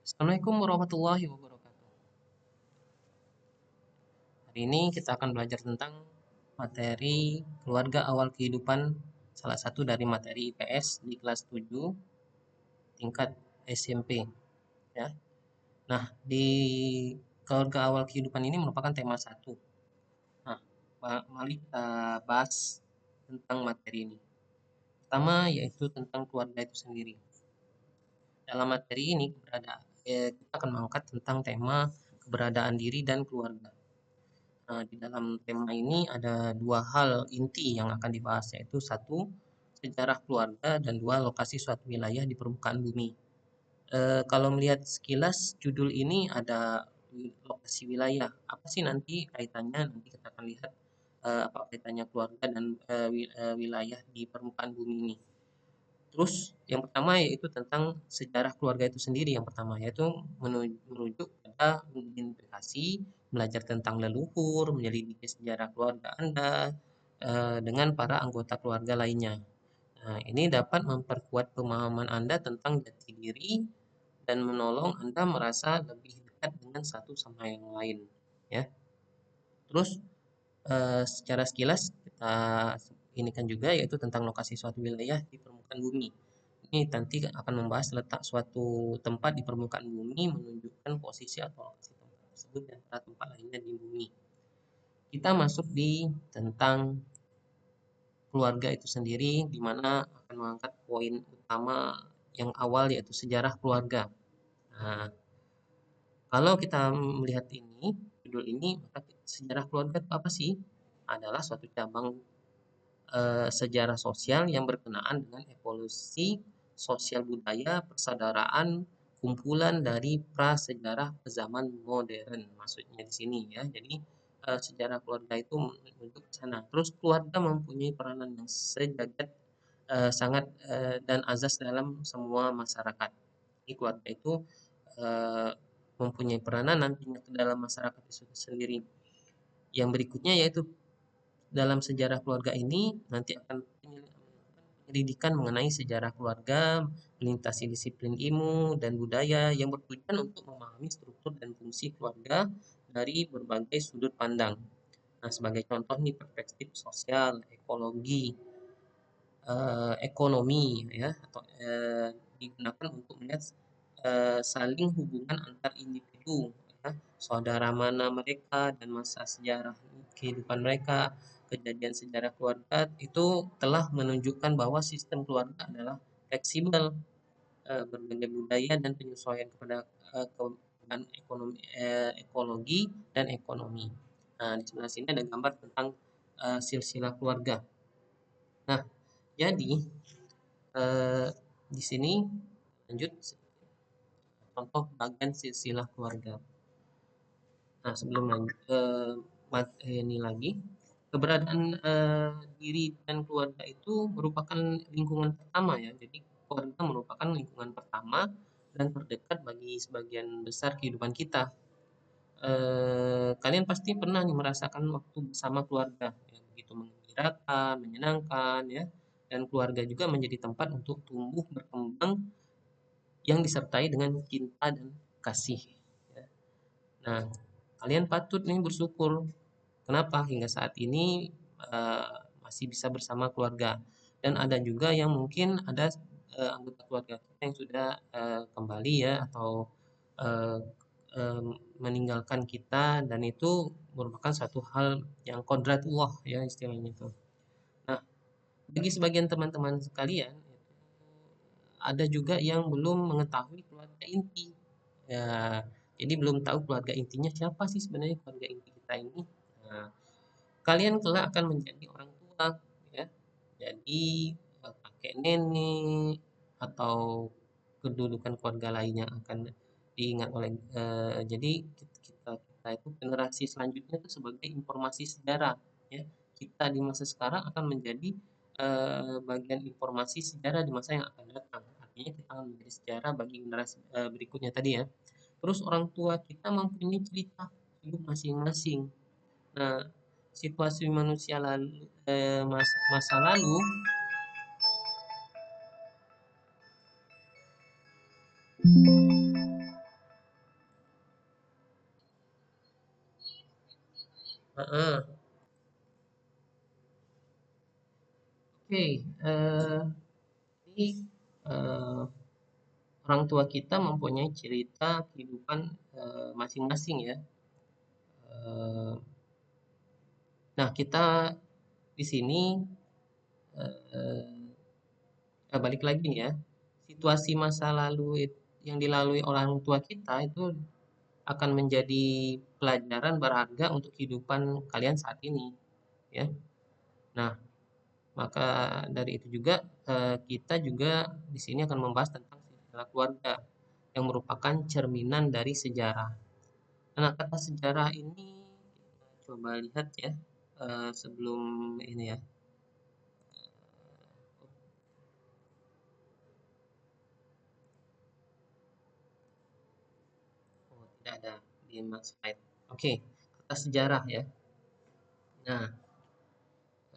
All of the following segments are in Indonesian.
Assalamualaikum warahmatullahi wabarakatuh. Hari ini kita akan belajar tentang materi keluarga awal kehidupan, salah satu dari materi IPS di kelas 7 tingkat SMP ya. Nah, di keluarga awal kehidupan ini merupakan tema satu. Nah, mari kita bahas tentang materi ini. Pertama yaitu tentang keluarga itu sendiri. Dalam materi ini kita akan mengangkat tentang tema keberadaan diri dan keluarga. Nah, di dalam tema ini ada dua hal inti yang akan dibahas, yaitu satu, sejarah keluarga, dan dua, lokasi suatu wilayah di permukaan bumi. Kalau melihat sekilas judul ini ada lokasi wilayah. Apa sih nanti kaitannya? Nanti kita akan lihat apa kaitannya keluarga dan wilayah di permukaan bumi ini. Terus yang pertama yaitu tentang sejarah keluarga itu sendiri. Yang pertama yaitu merujuk pada identifikasi, belajar tentang leluhur, menyelidiki sejarah keluarga Anda dengan para anggota keluarga lainnya. Nah, ini dapat memperkuat pemahaman Anda tentang jati diri dan menolong Anda merasa lebih dekat dengan satu sama yang lain. Ya, terus secara sekilas kita ini kan juga yaitu tentang lokasi suatu wilayah di permukaan bumi. Ini nanti akan membahas letak suatu tempat di permukaan bumi menunjukkan posisi atau lokasi tempat tersebut dan tempat lainnya di bumi. Kita masuk di tentang keluarga itu sendiri, di mana akan mengangkat poin utama yang awal yaitu sejarah keluarga. Nah, kalau kita melihat ini, judul ini, maka sejarah keluarga itu apa sih? Adalah suatu cabang sejarah sosial yang berkenaan dengan evolusi sosial budaya persaudaraan kumpulan dari prasejarah ke zaman modern maksudnya di sini ya. Jadi sejarah keluarga itu menuju ke sana. Terus keluarga mempunyai peranan yang sejagat sangat dan azas dalam semua masyarakat. Jadi keluarga itu eh, mempunyai peranan nantinya ke dalam masyarakat itu sendiri. Yang berikutnya yaitu dalam sejarah keluarga ini nanti akan penyelidikan mengenai sejarah keluarga, melintasi disiplin ilmu dan budaya yang bertujuan untuk memahami struktur dan fungsi keluarga dari berbagai sudut pandang. Nah, sebagai contoh nih perspektif sosial, ekologi, ekonomi ya atau digunakan untuk melihat saling hubungan antar individu ya, saudara mana mereka dan masa sejarah kehidupan mereka, kejadian sejarah keluarga itu telah menunjukkan bahwa sistem keluarga adalah fleksibel, berbagai budaya dan penyesuaian kepada kebutuhan ekologi dan ekonomi. Nah, di sebelah sini ada gambar tentang silsilah keluarga. Nah, jadi eh, di sini lanjut contoh bagian silsilah keluarga. Nah, sebelum lanjut ini lagi, keberadaan diri dan keluarga itu merupakan lingkungan pertama ya. Jadi keluarga merupakan lingkungan pertama dan terdekat bagi sebagian besar kehidupan kita. Kalian pasti pernah nih merasakan waktu bersama keluarga yang begitu menggembirakan, menyenangkan ya. Dan keluarga juga menjadi tempat untuk tumbuh berkembang yang disertai dengan cinta dan kasih. Ya. Nah, kalian patut nih bersyukur. Kenapa hingga saat ini eh, masih bisa bersama keluarga. Dan ada juga yang mungkin ada anggota keluarga kita yang sudah kembali ya atau eh, eh, meninggalkan kita dan itu merupakan satu hal yang kodratullah ya istilahnya itu. Nah, bagi sebagian teman-teman sekalian ada juga yang belum mengetahui keluarga inti. Ya, jadi belum tahu keluarga intinya siapa sih sebenarnya keluarga inti kita ini. Nah, kalian kelak akan menjadi orang tua, ya. Jadi kakek nenek atau kedudukan keluarga lainnya akan diingat oleh. Jadi kita itu generasi selanjutnya itu sebagai informasi sejarah, ya. Kita di masa sekarang akan menjadi bagian informasi sejarah di masa yang akan datang. Artinya kita akan menjadi sejarah bagi generasi berikutnya tadi ya. Terus orang tua kita mempunyai cerita hidup masing-masing. Nah, situasi manusia lalu masa lalu Heeh. Oke, ini orang tua kita mempunyai cerita kehidupan masing-masing ya. Eh, nah, kita di sini eh, balik lagi nih ya. Situasi masa lalu yang dilalui orang tua kita itu akan menjadi pelajaran berharga untuk kehidupan kalian saat ini ya. Nah, maka dari itu juga kita juga di sini akan membahas tentang silsilah keluarga yang merupakan cerminan dari sejarah. Nah, kata sejarah ini coba lihat ya sebelum ini ya. Oh, tidak ada di slide. Oke, kata sejarah ya. Nah,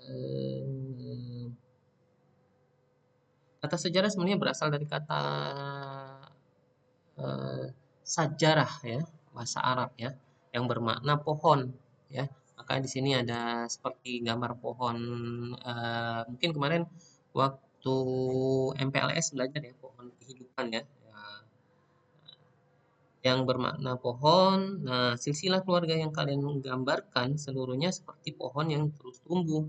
eh, kata sejarah sebenarnya berasal dari kata eh, sajarah ya, bahasa Arab ya, yang bermakna pohon ya. Maka di sini ada seperti gambar pohon. Mungkin kemarin waktu MPLS belajar ya pohon kehidupan ya. Ya, yang bermakna pohon. Nah, silsilah keluarga yang kalian gambarkan seluruhnya seperti pohon yang terus tumbuh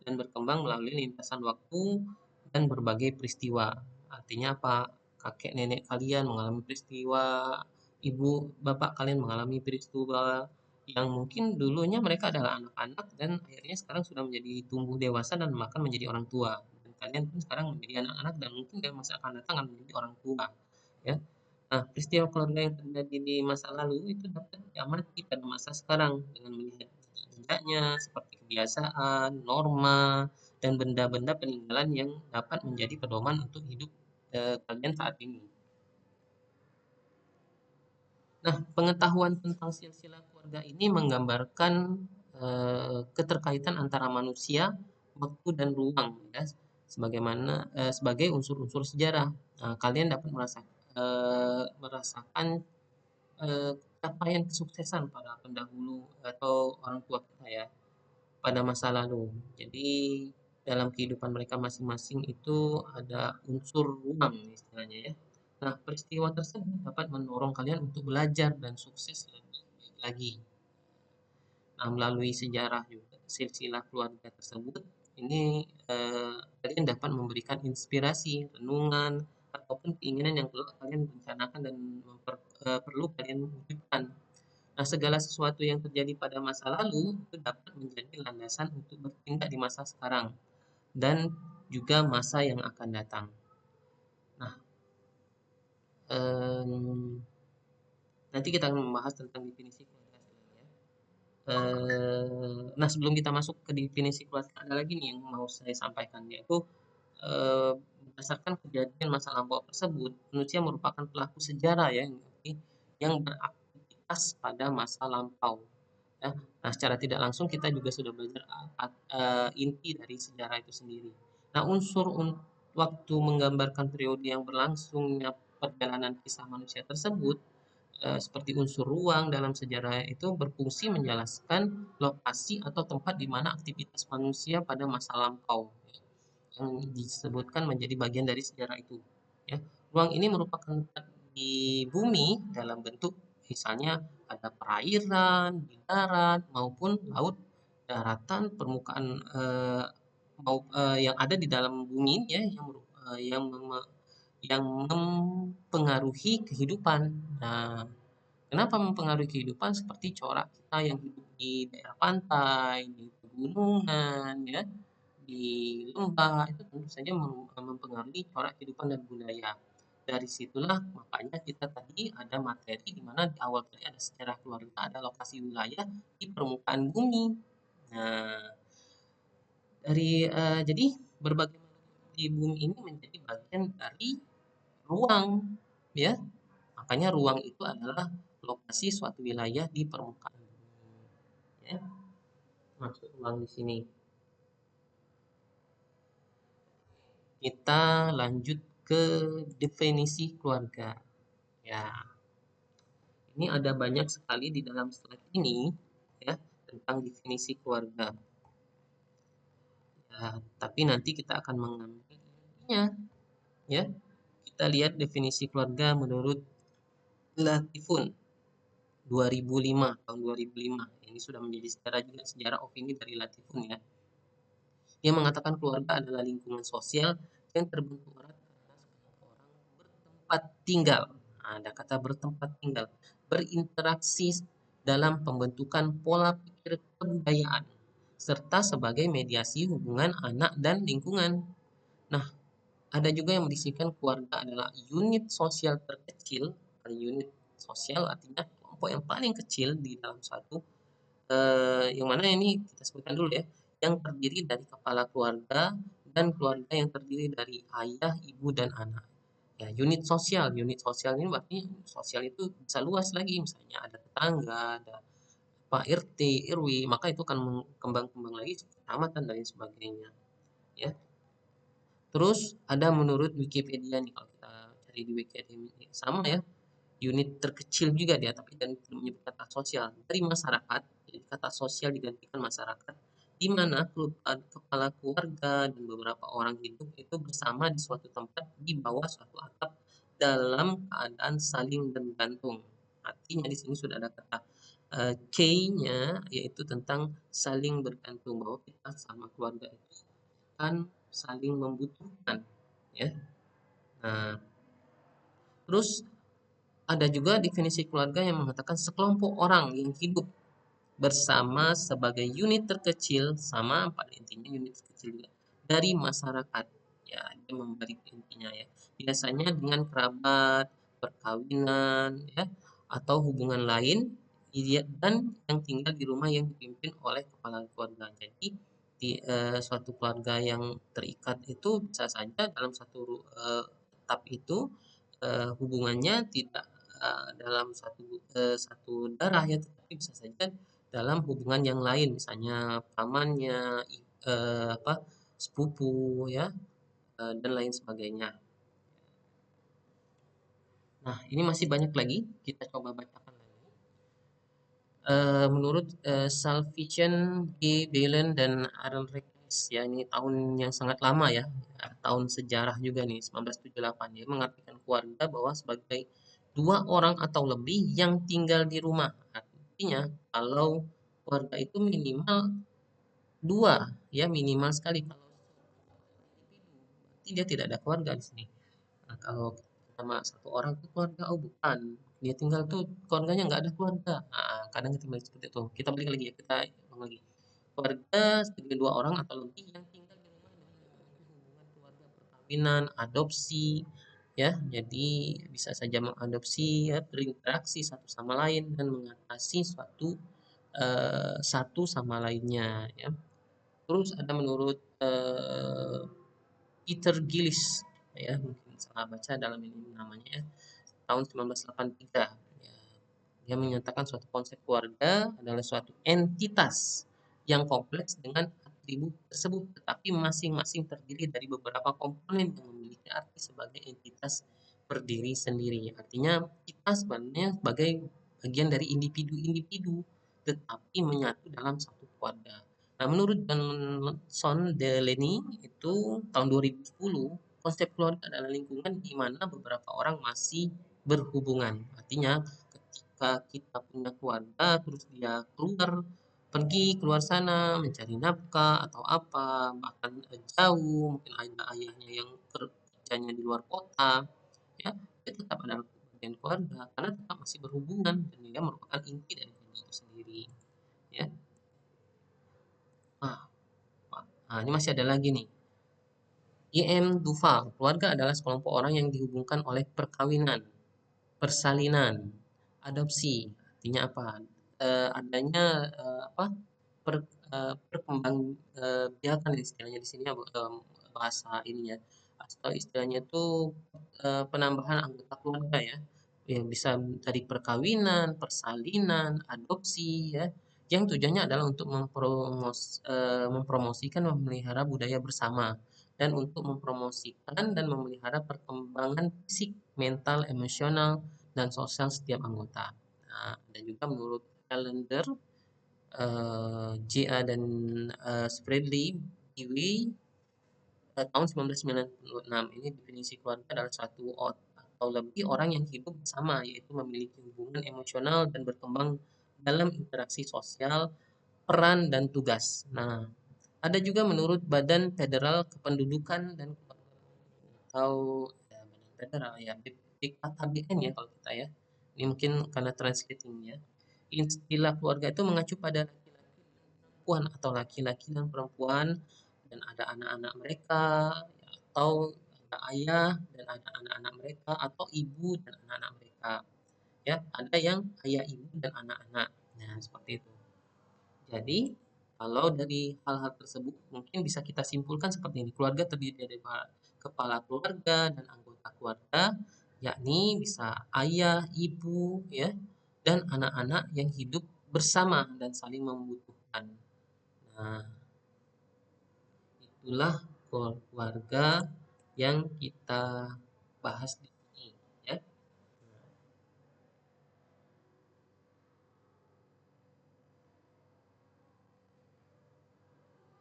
dan berkembang melalui lintasan waktu dan berbagai peristiwa. Artinya apa? Kakek nenek kalian mengalami peristiwa, ibu bapak kalian mengalami peristiwa yang mungkin dulunya mereka adalah anak-anak dan akhirnya sekarang sudah menjadi tumbuh dewasa dan bahkan menjadi orang tua. Dan kalian pun sekarang menjadi anak-anak dan mungkin dalam masa akan datang akan menjadi orang tua. Ya, nah, peristiwa keluarga yang terjadi di masa lalu itu dapat diamati pada masa sekarang dengan melihat jejaknya seperti kebiasaan, norma, dan benda-benda peninggalan yang dapat menjadi pedoman untuk hidup kalian saat ini. Nah, pengetahuan tentang silsilah keluarga ini menggambarkan keterkaitan antara manusia, waktu, dan ruang, ya, sebagai unsur-unsur sejarah. Nah, kalian dapat merasakan capaian kesuksesan para pendahulu atau orang tua kita ya pada masa lalu. Jadi dalam kehidupan mereka masing-masing itu ada unsur ruang istilahnya ya. Nah, peristiwa tersebut dapat mendorong kalian untuk belajar dan sukses lebih lagi. Nah, melalui sejarah juga silsilah keluarga tersebut ini kalian dapat memberikan inspirasi, renungan, ataupun keinginan yang perlu kalian rencanakan dan perlu kalian wujudkan. Nah, segala sesuatu yang terjadi pada masa lalu itu dapat menjadi landasan untuk bertindak di masa sekarang dan juga masa yang akan datang. Nah, nanti kita akan membahas tentang definisi keluarga sebenarnya. Nah, sebelum kita masuk ke definisi keluarga, ada lagi nih yang mau saya sampaikan, yaitu eh, berdasarkan kejadian masa lampau tersebut, manusia merupakan pelaku sejarah ya, yang beraktivitas pada masa lampau. Ya. Nah, secara tidak langsung kita juga sudah belajar inti dari sejarah itu sendiri. Nah, waktu menggambarkan periode yang berlangsungnya perjalanan kisah manusia tersebut, seperti unsur ruang dalam sejarah itu berfungsi menjelaskan lokasi atau tempat di mana aktivitas manusia pada masa lampau yang disebutkan menjadi bagian dari sejarah itu. Ya, ruang ini merupakan tempat di bumi dalam bentuk misalnya ada perairan, di darat maupun laut, daratan, permukaan yang ada di dalam bumi ini ya yang mempengaruhi kehidupan. Nah, kenapa mempengaruhi kehidupan seperti corak kita yang hidup di daerah pantai, di pegunungan, ya, di lembah itu tentu saja mempengaruhi corak kehidupan dan budaya. Dari situlah makanya kita tadi ada materi di mana di awal tadi ada sejarah keluarga, ada lokasi wilayah di permukaan bumi. Nah, jadi berbagai makhluk di bumi ini menjadi bagian dari ruang, ya. Makanya ruang itu adalah lokasi suatu wilayah di permukaan bumi, ya. Maksud ruang di sini. Kita lanjut ke definisi keluarga. Ya, ini ada banyak sekali di dalam slide ini, ya. tentang definisi keluarga. Ya, tapi nanti kita akan mengambil intinya, ya. Kita lihat definisi keluarga menurut Latifun 2005, tahun 2005. Ini sudah menjadi sejarah opini dari Latifun, ya. Dia mengatakan keluarga adalah lingkungan sosial yang terbentuk erat karena sekelompok orang bertempat tinggal. Nah, ada kata bertempat tinggal, berinteraksi dalam pembentukan pola pikir kebudayaan, serta sebagai mediasi hubungan anak dan lingkungan. Nah, ada juga yang mendiskusikan keluarga adalah unit sosial terkecil. Unit sosial artinya kelompok yang paling kecil di dalam suatu yang mana ini kita sebutkan dulu, ya, yang terdiri dari kepala keluarga dan keluarga yang terdiri dari ayah, ibu, dan anak. Ya, unit sosial ini berarti sosial itu bisa luas lagi, misalnya ada tetangga, ada Pak RT, RW, maka itu akan kembang-kembang lagi kecamatan dan lain sebagainya, ya. Terus ada menurut Wikipedia nih, kalau kita cari di Wikipedia sama, ya, unit terkecil juga dia, tapi dan menyebut kata sosial dari masyarakat. Jadi kata sosial digantikan masyarakat, di mana kepala keluarga dan beberapa orang hidup itu bersama di suatu tempat di bawah suatu atap dalam keadaan saling bergantung. Artinya di sini sudah ada kata K-nya, yaitu tentang saling bergantung, bahwa kita sama keluarga itu kan saling membutuhkan, ya. Nah, terus ada juga definisi keluarga yang mengatakan sekelompok orang yang hidup bersama sebagai unit terkecil, sama pada intinya unit terkecil juga dari masyarakat. Ya, dia memberi intinya, ya. Biasanya dengan kerabat, perkawinan, ya, atau hubungan lain, dan yang tinggal di rumah yang dipimpin oleh kepala keluarga. Jadi di suatu keluarga yang terikat itu bisa saja dalam satu etap itu hubungannya tidak dalam satu darah, ya, tetapi bisa saja dalam hubungan yang lain, misalnya pamannya, apa, sepupu, ya, dan lain sebagainya. Nah, ini masih banyak lagi, kita coba bacakan lagi. Menurut Salvation, G. Belen, dan Aaron Reknes, ya, ini tahun yang sangat lama, ya, tahun sejarah juga nih, 1978. Dia mengartikan keluarga bahwa sebagai dua orang atau lebih yang tinggal di rumah. Artinya kalau keluarga itu minimal dua, ya, minimal sekali. Kalau dia tidak ada keluarga di sini. Nah, kalau sama satu orang itu keluarga, oh bukan, dia tinggal tuh keluarganya nggak ada keluarga. Nah, kadang kita bilang seperti itu. Kita balik lagi, ya, kita ulang lagi. Keluarga sebagai dua orang atau lebih yang tinggal di rumah dengan memiliki hubungan keluarga, perkawinan, adopsi, ya. Jadi bisa saja mengadopsi, ya, berinteraksi satu sama lain dan mengatasi satu sama lainnya, ya. Terus ada menurut Peter Gillis, ya, mungkin salah baca dalam ini namanya, ya, tahun 1983. Ya, dia menyatakan suatu konsep keluarga adalah suatu entitas yang kompleks dengan atribut tersebut, tetapi masing-masing terdiri dari beberapa komponen yang memiliki arti sebagai entitas berdiri sendiri. Artinya kita sebenarnya sebagai bagian dari individu-individu, tetapi menyatu dalam satu keluarga. Nah, menurut Johnson Delaney itu tahun 2010, konsep keluarga adalah lingkungan di mana beberapa orang masih berhubungan. Artinya ketika kita punya keluarga, terus dia pergi keluar sana mencari nafkah atau apa, bahkan jauh, mungkin ada ayahnya yang kerjanya di luar kota, ya, dia tetap adalah bagian keluarga karena tetap masih berhubungan dan dia merupakan inti dari keluarga itu sendiri, ya. Nah, ini masih ada lagi nih. I.M. Duval, keluarga adalah sekelompok orang yang dihubungkan oleh perkawinan, persalinan, adopsi. Artinya apa? Adanya apa? Perkembang biakan istilahnya di sini, bahasa ini, ya, atau istilahnya itu penambahan anggota keluarga, ya. Ya, bisa dari perkawinan, persalinan, adopsi, ya, yang tujuannya adalah untuk mempromosikan dan memelihara budaya bersama dan untuk mempromosikan dan memelihara perkembangan fisik, mental, emosional, dan sosial setiap anggota. Nah, dan juga menurut Calendar, J.A. dan Spradley Dewey tahun 1996. Ini definisi keluarga adalah satu atau lebih orang yang hidup bersama, yaitu memiliki hubungan emosional dan berkembang dalam interaksi sosial, peran, dan tugas. Nah, ada juga menurut Badan Federal Kependudukan dan atau ya, Badan Federal ya, BKKBN ya kalau kita ya. Ini mungkin karena translatingnya. Istilah keluarga itu mengacu pada perempuan atau laki-laki dan perempuan dan ada anak-anak mereka ya, atau ada ayah dan ada anak-anak mereka atau ibu dan anak-anak mereka ya, ada yang ayah, ibu, dan anak-anak. Nah, seperti itu. Jadi kalau dari hal-hal tersebut mungkin bisa kita simpulkan seperti ini. Keluarga terdiri dari kepala keluarga dan anggota keluarga, yakni bisa ayah, ibu, ya, dan anak-anak yang hidup bersama dan saling membutuhkan. Nah, itulah keluarga yang kita bahas di sini, ya.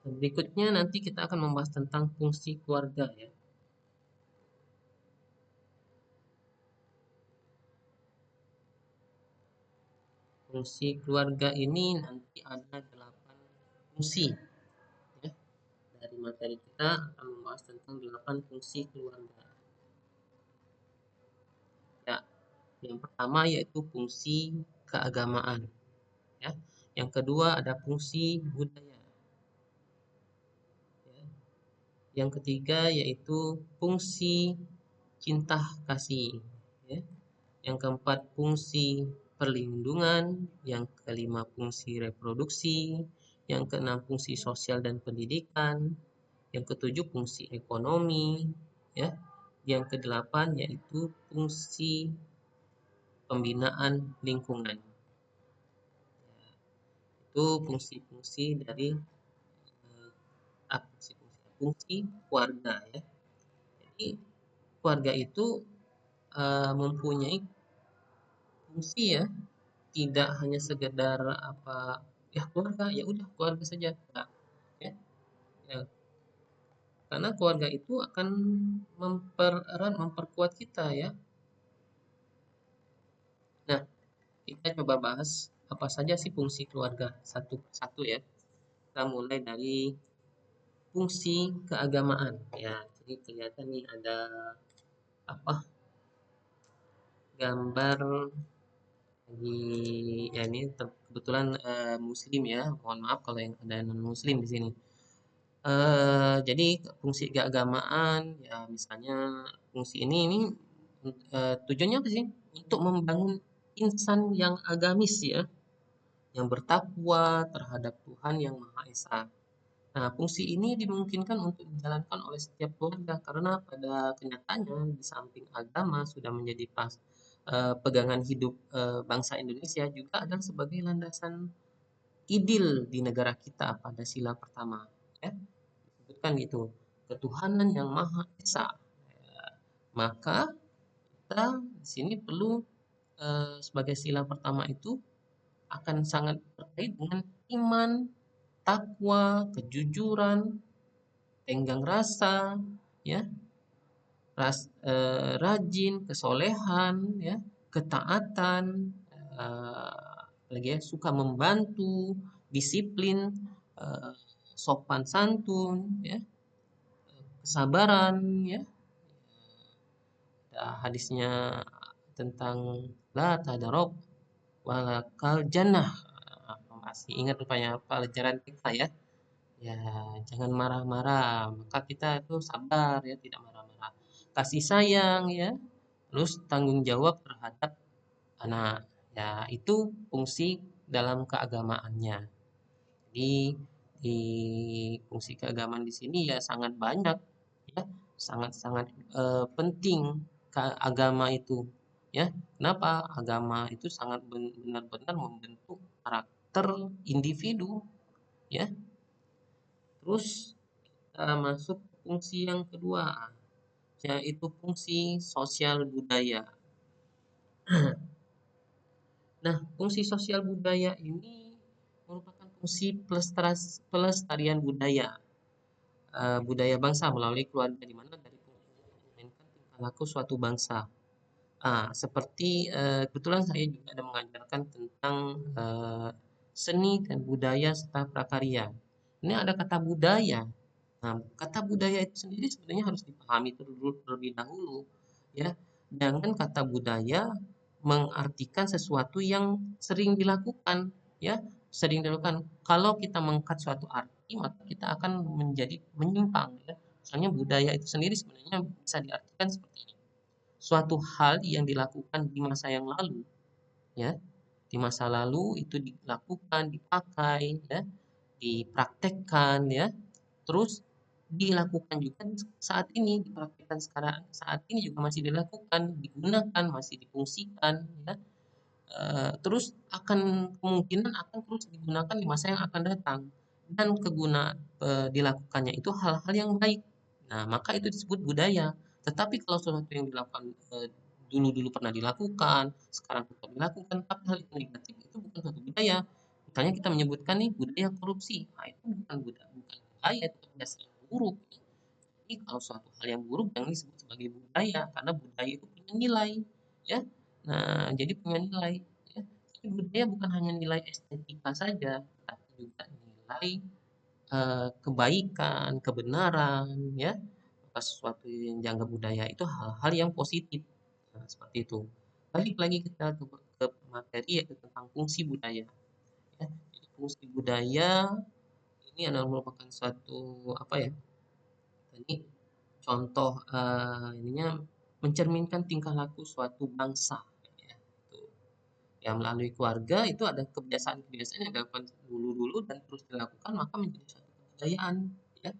Berikutnya nanti kita akan membahas tentang fungsi keluarga, ya. Fungsi keluarga ini nanti ada 8 fungsi, ya. Dari materi kita akan membahas tentang 8 fungsi keluarga. Ya, yang pertama yaitu fungsi keagamaan, ya. Yang kedua ada fungsi budaya, ya. Yang ketiga yaitu fungsi cinta kasih, ya. Yang keempat fungsi perlindungan, yang kelima fungsi reproduksi, yang keenam fungsi sosial dan pendidikan, yang ketujuh fungsi ekonomi, ya. Yang kedelapan yaitu fungsi pembinaan lingkungan. Itu fungsi-fungsi dari fungsi keluarga, ya. Jadi keluarga itu mempunyai fungsi, ya, tidak hanya sekedar apa ya keluarga, ya udah keluarga saja, enggak, ya. Ya, karena keluarga itu akan mempererat, memperkuat kita, ya. Nah, kita coba bahas apa saja sih fungsi keluarga satu persatu, ya. Kita mulai dari fungsi keagamaan, ya. Jadi kelihatan nih ada apa gambar di ya ini kebetulan muslim, ya. Mohon maaf kalau yang ada non muslim di sini. Jadi fungsi keagamaan ya misalnya fungsi ini tujuannya apa sih? Untuk membangun insan yang agamis, ya, yang bertakwa terhadap Tuhan yang Maha Esa. Nah, fungsi ini dimungkinkan untuk dijalankan oleh setiap keluarga karena pada kenyataannya di samping agama sudah menjadi pegangan hidup bangsa Indonesia juga adalah sebagai landasan idil di negara kita pada sila pertama, ya. Disebutkan gitu, ketuhanan yang Maha Esa. Ya, maka kita di sini perlu sebagai sila pertama itu akan sangat terkait dengan iman, takwa, kejujuran, tenggang rasa, ya, rajin, kesolehan, ya, ketaatan, lagi ya, suka membantu, disiplin, eh, sopan santun, ya, kesabaran, ya. Hadisnya tentang la tadarok walakal jannah. Masih ingat rupanya pelajaran kita, ya. Ya, jangan marah-marah. Maka kita itu sabar, ya, tidak marah-marah. Kasih sayang, ya. Terus tanggung jawab terhadap anak. Ya, itu fungsi dalam keagamaannya. Jadi di fungsi keagamaan di sini ya sangat banyak, ya, sangat-sangat penting agama itu, ya. Kenapa? Agama itu sangat benar-benar membentuk karakter individu, ya. Terus kita masuk fungsi yang kedua, yaitu fungsi sosial budaya. Nah, fungsi sosial budaya ini merupakan fungsi pelestarian budaya budaya bangsa melalui keluarga, di mana dari fungsinya memainkan tingkah laku suatu bangsa. Seperti kebetulan saya juga ada mengajarkan tentang seni dan budaya serta prakarya. Ini ada kata budaya. Nah, kata budaya itu sendiri sebenarnya harus dipahami terlebih dahulu, ya. Jangan kata budaya mengartikan sesuatu yang sering dilakukan, ya, sering dilakukan. Kalau kita mengangkat suatu arti, maka kita akan menjadi menyimpang, ya. Soalnya budaya itu sendiri sebenarnya bisa diartikan seperti ini. Suatu hal yang dilakukan di masa yang lalu, ya, di masa lalu itu dilakukan, dipakai, ya, dipraktekkan, ya, terus dilakukan juga saat ini, dipraktikkan sekarang saat ini juga masih dilakukan, digunakan, masih difungsikan, ya. Terus akan kemungkinan akan terus digunakan di masa yang akan datang, dan dilakukannya itu hal-hal yang baik. Nah, maka itu disebut budaya. Tetapi kalau sesuatu yang dilakukan dulu-dulu pernah dilakukan, sekarang tetap dilakukan, tapi hal itu negatif, itu bukan suatu budaya. Misalnya kita menyebutkan nih budaya korupsi, nah itu bukan budaya, itu kebiasaan yang buruk. Jadi kalau suatu hal yang buruk jangan disebut sebagai budaya, karena budaya itu punya nilai, ya. Nah, jadi punya nilai, ya. Jadi budaya bukan hanya nilai estetika saja, tapi juga nilai kebaikan, kebenaran, ya. Maka sesuatu yang dianggap budaya itu hal-hal yang positif. Nah, seperti itu. Balik lagi kita ke materi, yaitu tentang fungsi budaya, ya. Jadi fungsi budaya ini adalah merupakan suatu apa ya? Tadi contoh ininya mencerminkan tingkah laku suatu bangsa, ya. Itu. Ya, melalui keluarga itu ada kebiasaan-kebiasaan yang dilakukan dulu-dulu dan terus dilakukan, maka menjadi suatu kebudayaan, ya.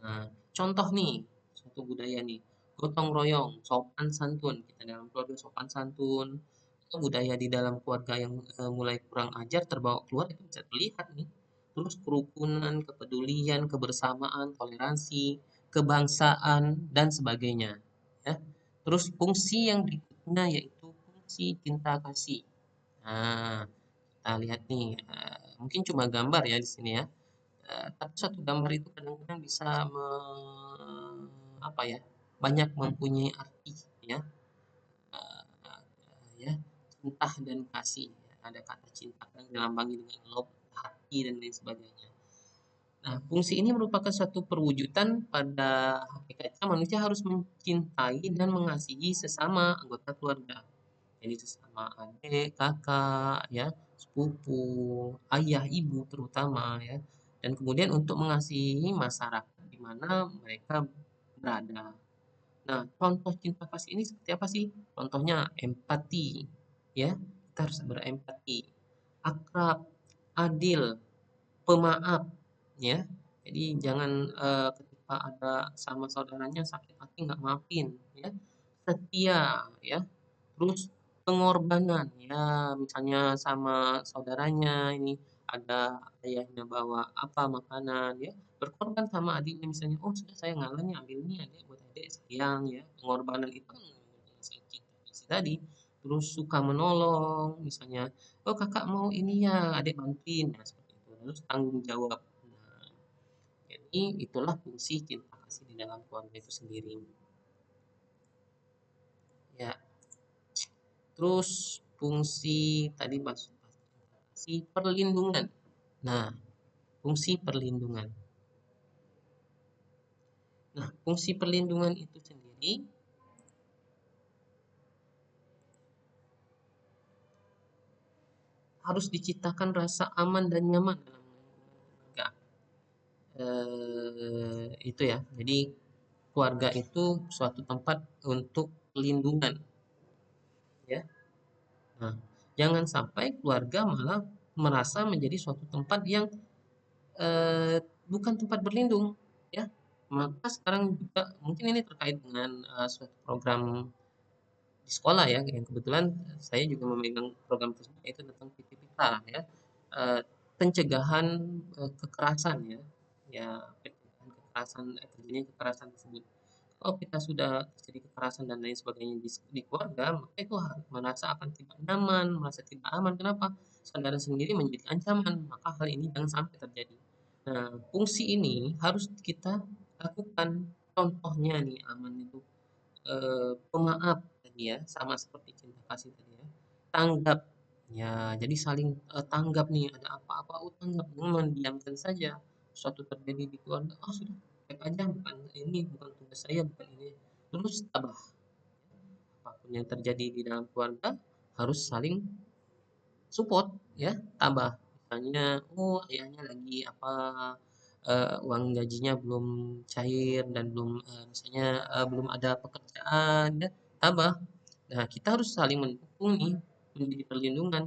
Nah, contoh nih, suatu budaya nih, gotong royong, sopan santun. Kita dalam keluarga sopan santun. Itu budaya di dalam keluarga yang mulai kurang ajar terbawa keluar, itu bisa terlihat nih. Terus kerukunan, kepedulian, kebersamaan, toleransi, kebangsaan, dan sebagainya. Ya. Terus fungsi yang berikutnya yaitu fungsi cinta kasih. Nah, kita lihat nih, mungkin cuma gambar ya di sini ya. Tapi suatu gambar itu kadang-kadang bisa apa ya, banyak mempunyai arti, ya. Eh, ya, cinta dan kasih, ya. Ada kata cinta yang dilambangi dengan love, hati, dan lain sebagainya. Nah, fungsi ini merupakan suatu perwujudan pada hakikatnya manusia harus mencintai dan mengasihi sesama anggota keluarga. Jadi sesama adik, kakak, ya, sepupu, ayah, ibu terutama, ya. Dan kemudian untuk mengasihi masyarakat di mana mereka berada. Nah, contoh cinta kasih ini seperti apa sih? Contohnya empati, ya. Kita harus berempati, akrab, adil, pemaaf, ya. Jadi jangan ketika ada sama saudaranya sakit hati nggak maafin, ya. Setia, ya. Terus pengorbanan, ya, misalnya sama saudaranya ini ada ayahnya bawa apa makanan, ya, berkorban sama adiknya misalnya, oh sudah saya ngalah nih ambil nih adik buat adik sayang, ya, pengorbanan itu kan cinta kasih tadi. Terus suka menolong, misalnya, oh kakak mau ini ya adik bantuin, nah seperti itu. Terus tanggung jawab. Nah, jadi itulah fungsi cinta kasih di dalam keluarga itu sendiri. Ya, terus fungsi tadi fungsi perlindungan. Nah, fungsi perlindungan. Nah, fungsi perlindungan itu sendiri harus diciptakan rasa aman dan nyaman dalam keluarga. Itu ya. Jadi keluarga itu suatu tempat untuk perlindungan, ya. Nah, jangan sampai keluarga malah merasa menjadi suatu tempat yang eh, bukan tempat berlindung, ya. Maka sekarang juga mungkin ini terkait dengan suatu program di sekolah ya, yang kebetulan saya juga memegang program tersebut, yaitu tentang PPPK, ya. Eh, Pencegahan kekerasan, ya. Ya, pencegahan kekerasan, terjadinya kekerasan tersebut. Kalau kita sudah terjadi kekerasan dan lain sebagainya di keluarga, maka itu merasa akan tidak nyaman, merasa tidak aman. Kenapa? kesadaran sendiri menjadi ancaman, maka hal ini jangan sampai terjadi. Nah, fungsi ini harus kita lakukan. Contohnya nih, aman itu pemaaf tadi ya, sama seperti cinta kasih tadi ya. Tanggap. Ya, jadi saling tanggap nih, ada apa-apa, oh tanggap, jangan mendiamkan saja. Suatu terjadi di keluarga, oh sudah, cek aja, bukan ini, bukan tugas saya, bukan ini. Terus tabah, apapun yang terjadi di dalam keluarga harus saling support ya, tabah. Misalnya, oh ayahnya lagi apa, uang gajinya belum cair dan belum misalnya belum ada pekerjaan ya, tabah. Nah, kita harus saling mendukung nih, menjadi perlindungan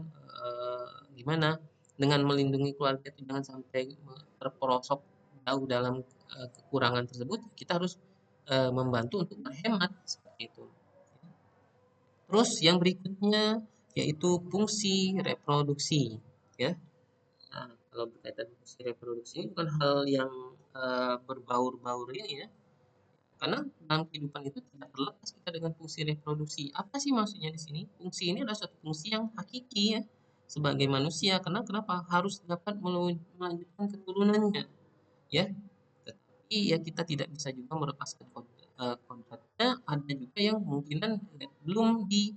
gimana dengan melindungi keluarga itu jangan sampai terperosok jauh dalam kekurangan tersebut. Kita harus membantu untuk berhemat seperti itu. Terus yang berikutnya yaitu fungsi reproduksi ya. Nah, kalau berkaitan fungsi reproduksi ini bukan hal yang berbaur-baur ini ya. Karena dalam kehidupan itu tidak terlepas kita dengan fungsi reproduksi. Apa sih maksudnya di sini? Fungsi ini adalah suatu fungsi yang hakiki ya sebagai manusia. Karena kenapa? Harus dapat melanjutkan keturunannya ya. Tetapi ya kita tidak bisa juga melepaskan kodratnya. Ada juga yang kemungkinan belum di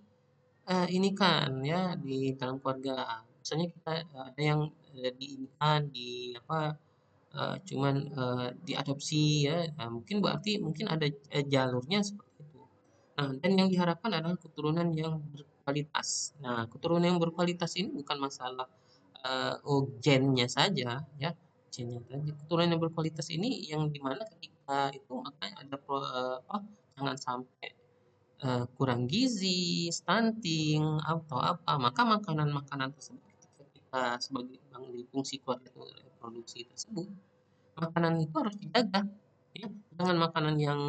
ini kan ya di dalam keluarga. Misalnya kita ada yang diinikan di apa cuman diadopsi ya. Nah, mungkin berarti mungkin ada jalurnya seperti itu. Nah, dan yang diharapkan adalah keturunan yang berkualitas. Nah, keturunan yang berkualitas ini bukan masalah oh gennya saja ya, gennya saja. Keturunan yang berkualitas ini yang dimana ketika itu makanya ada apa, jangan sampai kurang gizi, stunting, atau apa, maka makanan-makanan tersebut ketika kita sebagai fungsi keluarga reproduksi tersebut, makanan itu harus dijaga ya, jangan makanan yang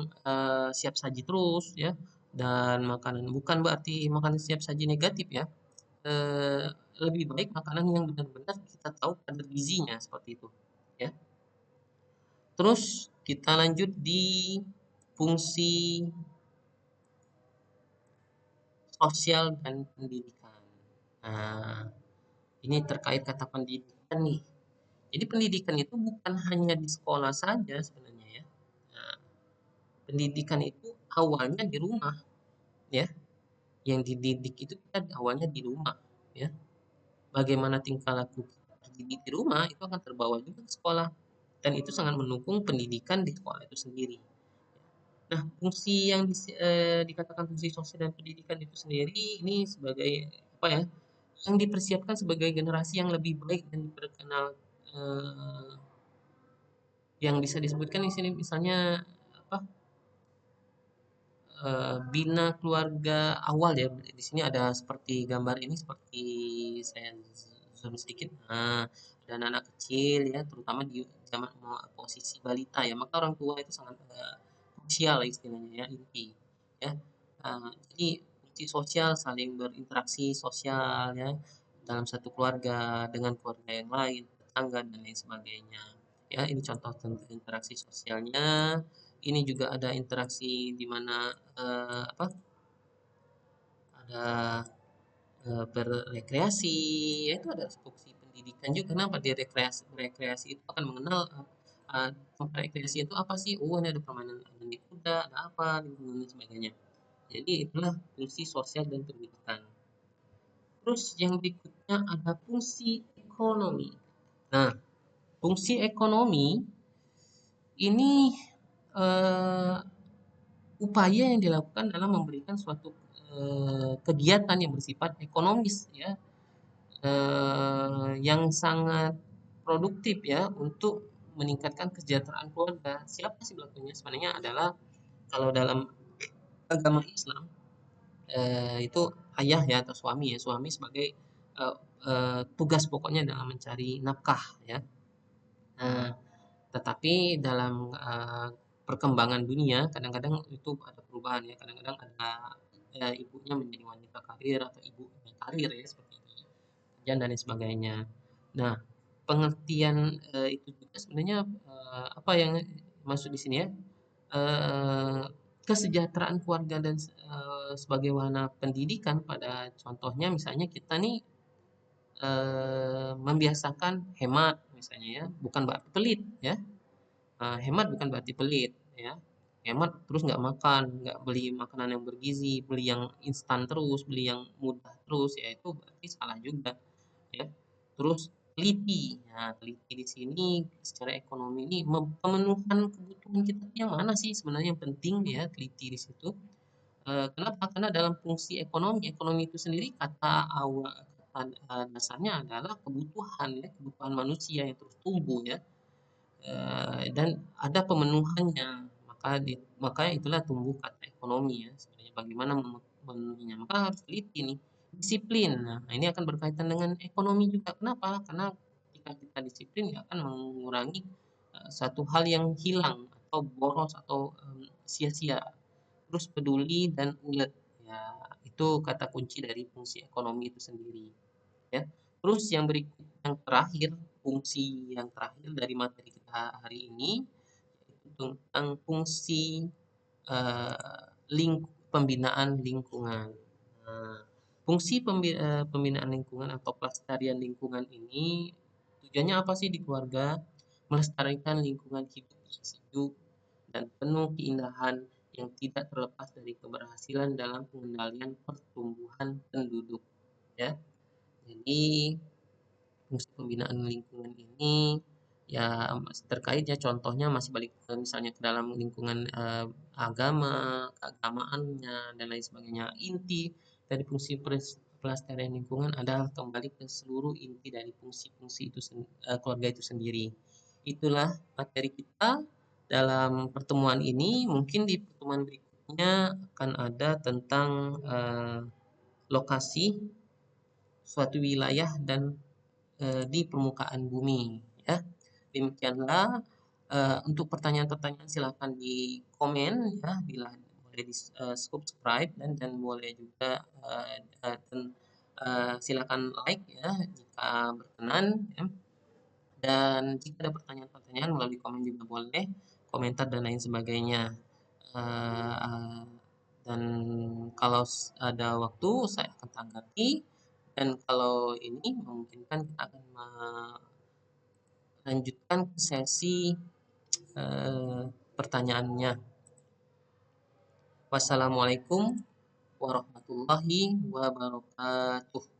siap saji terus ya, dan makanan bukan berarti makanan siap saji negatif ya, eh, lebih baik makanan yang benar-benar kita tahu kadar gizinya seperti itu ya. Terus kita lanjut di fungsi sosial dan pendidikan. Nah, ini terkait kata pendidikan nih. Jadi pendidikan itu bukan hanya di sekolah saja sebenarnya ya. Nah, pendidikan itu awalnya di rumah ya. Yang dididik itu kita awalnya di rumah ya. Bagaimana tingkah laku kita terdidik di rumah itu akan terbawa juga ke sekolah, dan itu sangat mendukung pendidikan di sekolah itu sendiri. Nah, fungsi yang dikatakan fungsi sosial dan pendidikan itu sendiri ini sebagai apa ya? Yang dipersiapkan sebagai generasi yang lebih baik dan diperkenal eh, yang bisa disebutkan di sini misalnya apa? Bina keluarga awal ya. Di sini ada seperti gambar ini seperti saya zoom sedikit. Nah, ada anak-anak kecil ya, terutama di zaman posisi balita ya. Maka orang tua itu sangat krusial istilahnya ya, inti ya. Jadi fungsi sosial saling berinteraksi sosial ya dalam satu keluarga dengan keluarga yang lain, tetangga dan lain sebagainya. Ya, ini contoh tentang interaksi sosialnya. Ini juga ada interaksi di mana apa ada berrekreasi, ya itu ada fungsi pendidikan juga. Kenapa di rekreasi rekreasi itu akan mengenal tempat rekreasi itu apa sih? Oh, ini ada permainan ada naik kuda, ada apa, dan sebagainya. Jadi itulah fungsi sosial dan pendidikan. Terus yang berikutnya ada fungsi ekonomi. Nah, fungsi ekonomi ini eh, upaya yang dilakukan dalam memberikan suatu kegiatan yang bersifat ekonomis ya, yang sangat produktif ya untuk meningkatkan kesejahteraan keluarga. Siapa sih pelakunya? Sebenarnya adalah kalau dalam agama Islam itu ayah ya atau suami ya, suami sebagai tugas pokoknya dalam mencari nafkah ya. Nah, tetapi dalam perkembangan dunia kadang-kadang itu ada perubahan ya, kadang-kadang ada ibunya menjadi wanita karir atau ibu karir ya seperti itu, dan lain sebagainya. Nah, pengertian itu juga sebenarnya apa yang masuk di sini ya, eh, kesejahteraan keluarga dan sebagai wahana pendidikan pada contohnya misalnya kita nih membiasakan hemat misalnya ya, bukan berarti pelit ya. Hemat bukan berarti pelit ya. Hemat terus nggak makan, nggak beli makanan yang bergizi, beli yang instan terus, beli yang mudah terus, ya itu berarti salah juga ya. Terus teliti, nah teliti di sini secara ekonomi ini pemenuhan kebutuhan kita yang mana sih sebenarnya yang penting ya, teliti di situ. Kenapa? Karena dalam fungsi ekonomi, ekonomi itu sendiri kata awal, kata dasarnya adalah kebutuhan ya, kebutuhan manusia yang terus tumbuh ya. Dan ada pemenuhannya, makanya itulah tumbuh kata ekonomi ya, sebenarnya bagaimana memenuhinya, maka harus teliti nih, disiplin. Nah ini akan berkaitan dengan ekonomi juga. Kenapa? Karena ketika kita disiplin ya akan mengurangi satu hal yang hilang atau boros atau sia-sia. Terus peduli dan ulet ya, itu kata kunci dari fungsi ekonomi itu sendiri ya. Terus yang terakhir, fungsi yang terakhir dari materi kita hari ini yaitu tentang fungsi pembinaan lingkungan. Nah, fungsi pembinaan lingkungan atau pelestarian lingkungan ini tujuannya apa sih di keluarga? Melestarikan lingkungan hidup yang sejuk dan penuh keindahan yang tidak terlepas dari keberhasilan dalam pengendalian pertumbuhan penduduk ya. Jadi fungsi pembinaan lingkungan ini ya terkait ya, contohnya masih balik ke misalnya ke dalam lingkungan agama, keagamaannya dan lain sebagainya. Inti dari fungsi pelestarian lingkungan adalah kembali ke seluruh inti dari fungsi-fungsi itu keluarga itu sendiri. Itulah materi kita dalam pertemuan ini. Mungkin di pertemuan berikutnya akan ada tentang lokasi suatu wilayah dan di permukaan bumi ya. Demikianlah, untuk pertanyaan-pertanyaan silakan di komen ya, boleh di subscribe dan boleh juga silakan like ya jika berkenan ya. Dan jika ada pertanyaan-pertanyaan melalui komen juga boleh, komentar dan lain sebagainya. Eh, dan kalau ada waktu saya akan tanggapi, dan kalau ini memungkinkan kita akan melanjutkan ke sesi pertanyaannya. Wassalamualaikum warahmatullahi wabarakatuh.